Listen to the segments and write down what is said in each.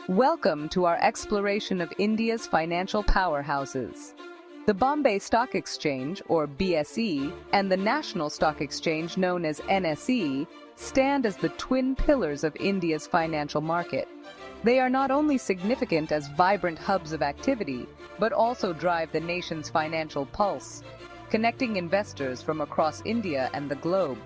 Welcome to our exploration of India's financial powerhouses. The Bombay Stock Exchange, or BSE, and the National Stock Exchange, known as NSE, stand as the twin pillars of India's financial market. They are not only significant as vibrant hubs of activity, but also drive the nation's financial pulse, connecting investors from across India and the globe.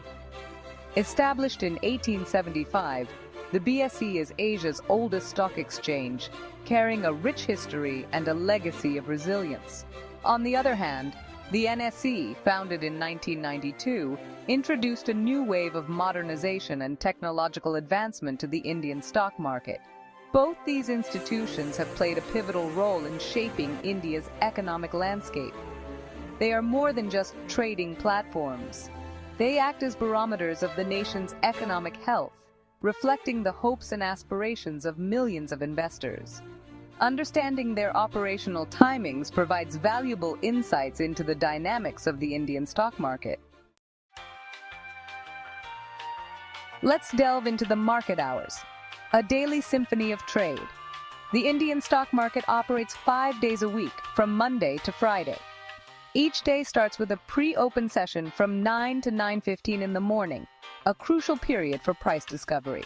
Established in 1875, the BSE is Asia's oldest stock exchange, carrying a rich history and a legacy of resilience. On the other hand, the NSE, founded in 1992, introduced a new wave of modernization and technological advancement to the Indian stock market. Both these institutions have played a pivotal role in shaping India's economic landscape. They are more than just trading platforms. They act as barometers of the nation's economic health, reflecting the hopes and aspirations of millions of investors. Understanding their operational timings provides valuable insights into the dynamics of the Indian stock market. Let's delve into the market hours, a daily symphony of trade. The Indian stock market operates 5 days a week, from Monday to Friday. Each day starts with a pre-open session from 9 to 9:15 in the morning, a crucial period for price discovery.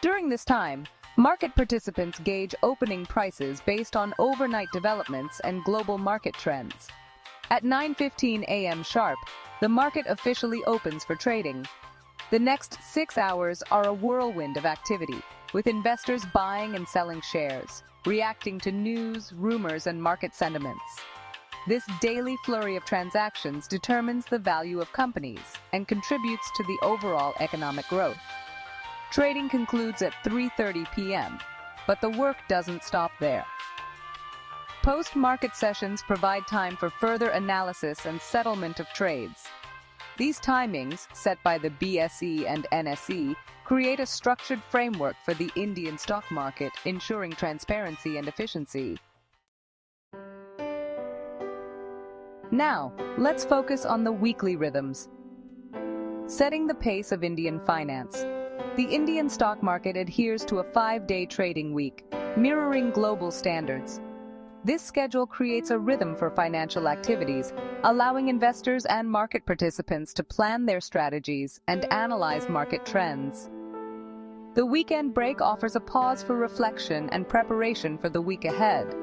During this time, market participants gauge opening prices based on overnight developments and global market trends. At 9:15 a.m. sharp, the market officially opens for trading. The next 6 hours are a whirlwind of activity, with investors buying and selling shares, reacting to news, rumors, and market sentiments. This daily flurry of transactions determines the value of companies and contributes to the overall economic growth. Trading concludes at 3:30 p.m., but the work doesn't stop there. Post-market sessions provide time for further analysis and settlement of trades. These timings, set by the BSE and NSE, create a structured framework for the Indian stock market, ensuring transparency and efficiency. Now, let's focus on the weekly rhythms. Setting the pace of Indian finance. The Indian stock market adheres to a 5-day trading week, mirroring global standards. This schedule creates a rhythm for financial activities, allowing investors and market participants to plan their strategies and analyze market trends. The weekend break offers a pause for reflection and preparation for the week ahead.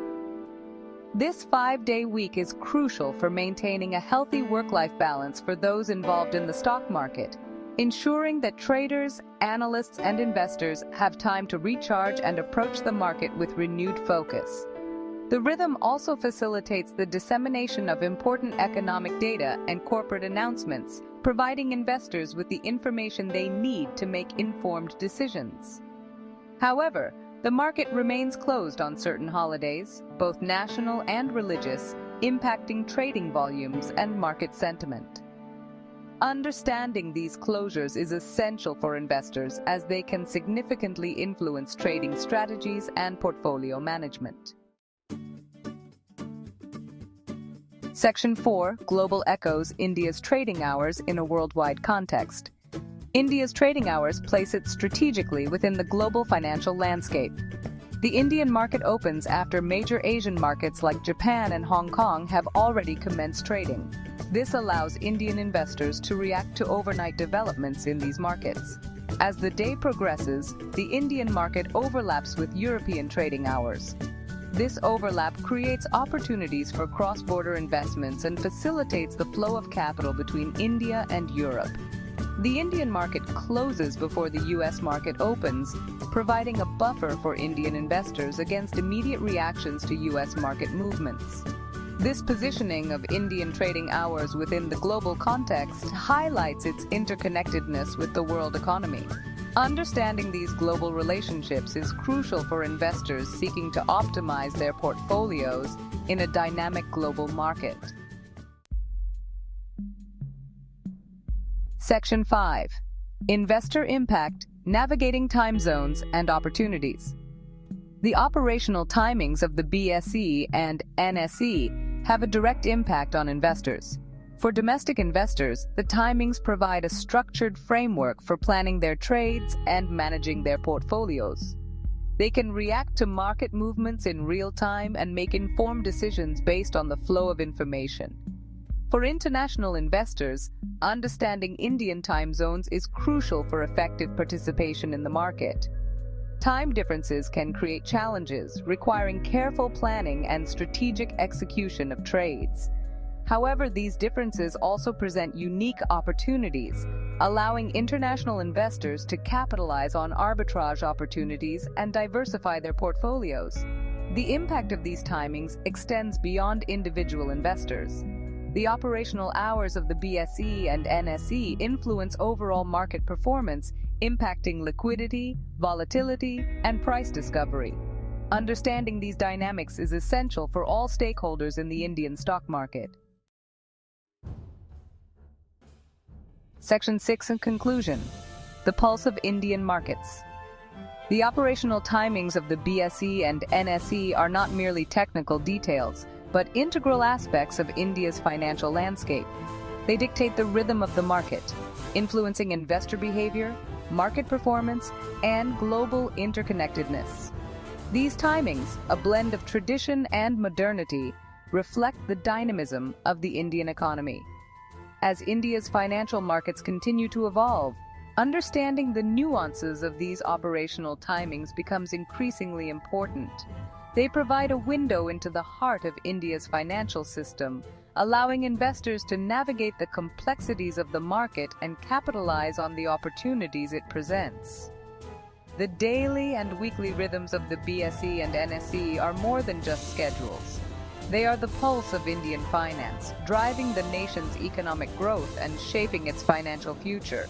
This 5-day week is crucial for maintaining a healthy work-life balance for those involved in the stock market, ensuring that traders, analysts, and investors have time to recharge and approach the market with renewed focus. The rhythm also facilitates the dissemination of important economic data and corporate announcements, providing investors with the information they need to make informed decisions. However, the market remains closed on certain holidays, both national and religious, impacting trading volumes and market sentiment. Understanding these closures is essential for investors as they can significantly influence trading strategies and portfolio management. Section 4. Global echoes India's trading hours in a worldwide context. India's trading hours place it strategically within the global financial landscape. The Indian market opens after major Asian markets like Japan and Hong Kong have already commenced trading. This allows Indian investors to react to overnight developments in these markets. As the day progresses, the Indian market overlaps with European trading hours. This overlap creates opportunities for cross-border investments and facilitates the flow of capital between India and Europe. The Indian market closes before the U.S. market opens, providing a buffer for Indian investors against immediate reactions to U.S. market movements. This positioning of Indian trading hours within the global context highlights its interconnectedness with the world economy. Understanding these global relationships is crucial for investors seeking to optimize their portfolios in a dynamic global market. Section 5. Investor Impact, Navigating Time Zones and Opportunities. The operational timings of the BSE and NSE have a direct impact on investors. For domestic investors, the timings provide a structured framework for planning their trades and managing their portfolios. They can react to market movements in real time and make informed decisions based on the flow of information. For international investors, understanding Indian time zones is crucial for effective participation in the market. Time differences can create challenges, requiring careful planning and strategic execution of trades. However, these differences also present unique opportunities, allowing international investors to capitalize on arbitrage opportunities and diversify their portfolios. The impact of these timings extends beyond individual investors. The operational hours of the BSE and NSE influence overall market performance, impacting liquidity, volatility, and price discovery. Understanding these dynamics is essential for all stakeholders in the Indian stock market. Section 6 in conclusion. The pulse of Indian markets. The operational timings of the BSE and NSE are not merely technical details, but integral aspects of India's financial landscape. They dictate the rhythm of the market, influencing investor behavior, market performance, and global interconnectedness. These timings, a blend of tradition and modernity, reflect the dynamism of the Indian economy. As India's financial markets continue to evolve, understanding the nuances of these operational timings becomes increasingly important. They provide a window into the heart of India's financial system, allowing investors to navigate the complexities of the market and capitalize on the opportunities it presents. The daily and weekly rhythms of the BSE and NSE are more than just schedules. They are the pulse of Indian finance, driving the nation's economic growth and shaping its financial future.